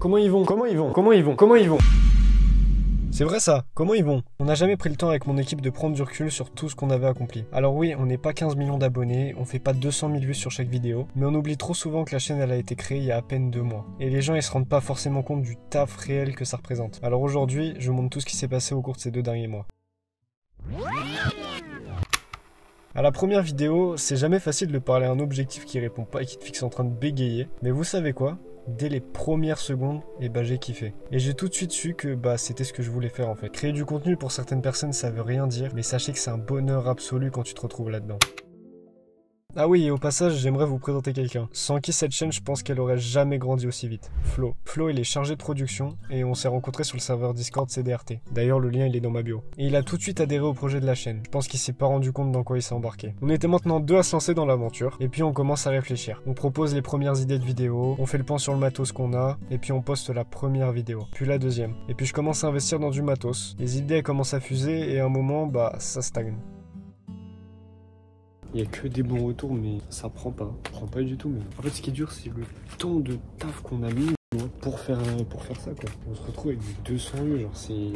Comment ils vont? Comment ils vont? Comment ils vont? Comment ils vont? C'est vrai ça, comment ils vont? On n'a jamais pris le temps avec mon équipe de prendre du recul sur tout ce qu'on avait accompli. Alors oui, on n'est pas 15 millions d'abonnés, on fait pas 200 000 vues sur chaque vidéo, mais on oublie trop souvent que la chaîne elle a été créée il y a à peine 2 mois. Et les gens ils se rendent pas forcément compte du taf réel que ça représente. Alors aujourd'hui, je vous montre tout ce qui s'est passé au cours de ces 2 derniers mois. À la première vidéo, c'est jamais facile de parler à un objectif qui répond pas et qui te fixe en train de bégayer, mais vous savez quoi? Dès les premières secondes, j'ai kiffé. Et j'ai tout de suite su que c'était ce que je voulais faire en fait. Créer du contenu pour certaines personnes ça veut rien dire, mais sachez que c'est un bonheur absolu quand tu te retrouves là-dedans. Ah oui, et au passage, j'aimerais vous présenter quelqu'un. Sans qui cette chaîne, je pense qu'elle aurait jamais grandi aussi vite. Flo. Flo, il est chargé de production et on s'est rencontrés sur le serveur Discord CDRT. D'ailleurs, le lien, il est dans ma bio. Et il a tout de suite adhéré au projet de la chaîne. Je pense qu'il s'est pas rendu compte dans quoi il s'est embarqué. On était maintenant 2 à se lancer dans l'aventure et puis on commence à réfléchir. On propose les premières idées de vidéos, on fait le point sur le matos qu'on a et puis on poste la première vidéo, puis la deuxième. Et puis je commence à investir dans du matos. Les idées, elles commencent à fuser et à un moment, ça stagne. Il n'y a que des bons retours, mais ça prend pas du tout. Mais en fait, ce qui est dur, c'est le temps de taf qu'on a mis pour faire ça, quoi. On se retrouve avec du 200 vues, genre c'est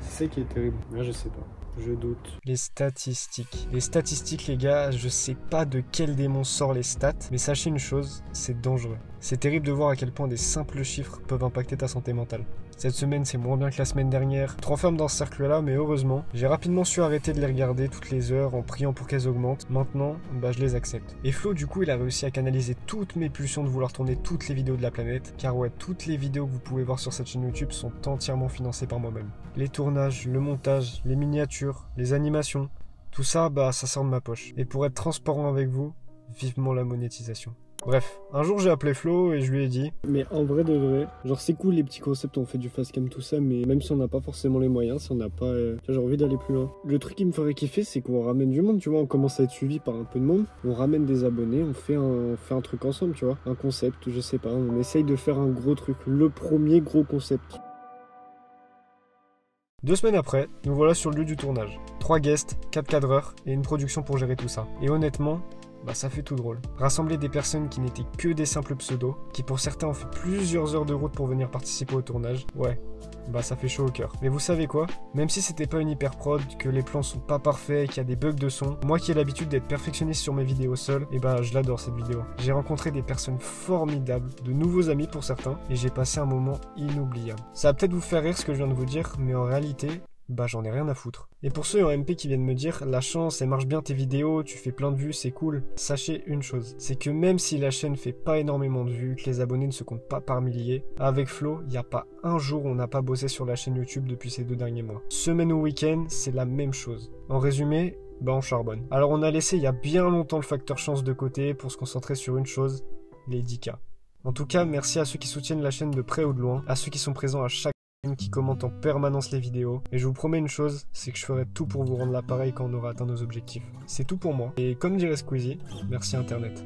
ça qui est terrible. Là, je sais pas. Je doute. Les statistiques. Les statistiques, les gars, je sais pas de quel démon sort les stats, mais sachez une chose, c'est dangereux. C'est terrible de voir à quel point des simples chiffres peuvent impacter ta santé mentale. Cette semaine, c'est moins bien que la semaine dernière. Je te renferme dans ce cercle-là, mais heureusement, j'ai rapidement su arrêter de les regarder toutes les heures en priant pour qu'elles augmentent. Maintenant, je les accepte. Et Flo, du coup, il a réussi à canaliser toutes mes pulsions de vouloir tourner toutes les vidéos de la planète. Car ouais, toutes les vidéos que vous pouvez voir sur cette chaîne YouTube sont entièrement financées par moi-même. Les tournages, le montage, les miniatures, les animations, tout ça, ça sort de ma poche. Et pour être transparent avec vous, vivement la monétisation. Bref, un jour j'ai appelé Flo et je lui ai dit: mais en vrai de vrai, genre c'est cool les petits concepts, on fait du facecam tout ça, mais même si on n'a pas forcément les moyens, si on n'a pas, j'ai envie d'aller plus loin. Le truc qui me ferait kiffer, c'est qu'on ramène du monde, tu vois, on commence à être suivi par un peu de monde, on ramène des abonnés, on fait un truc ensemble, tu vois, un concept, je sais pas, on essaye de faire un gros truc, le premier gros concept. 2 semaines après, nous voilà sur le lieu du tournage. 3 guests, 4 cadreurs et une production pour gérer tout ça. Et honnêtement, ça fait tout drôle. Rassembler des personnes qui n'étaient que des simples pseudos, qui pour certains ont fait plusieurs heures de route pour venir participer au tournage, ouais, ça fait chaud au cœur. Mais vous savez quoi? Même si c'était pas une hyper prod, que les plans sont pas parfaits, qu'il y a des bugs de son, moi qui ai l'habitude d'être perfectionniste sur mes vidéos seul, je l'adore cette vidéo. J'ai rencontré des personnes formidables, de nouveaux amis pour certains, et j'ai passé un moment inoubliable. Ça va peut-être vous faire rire ce que je viens de vous dire, mais en réalité, j'en ai rien à foutre. Et pour ceux en MP qui viennent me dire: la chance, elle marche bien tes vidéos, tu fais plein de vues, c'est cool. Sachez une chose, c'est que même si la chaîne fait pas énormément de vues, que les abonnés ne se comptent pas par milliers, avec Flo, il n'y a pas un jour où on n'a pas bossé sur la chaîne YouTube depuis ces 2 derniers mois. Semaine ou week-end, c'est la même chose. En résumé, on charbonne. Alors on a laissé il y a bien longtemps le facteur chance de côté pour se concentrer sur une chose, les 10K. En tout cas, merci à ceux qui soutiennent la chaîne de près ou de loin, à ceux qui sont présents à chaque qui commente en permanence les vidéos, et je vous promets une chose, c'est que je ferai tout pour vous rendre l'appareil quand on aura atteint nos objectifs. C'est tout pour moi, et comme dirait Squeezie, merci Internet.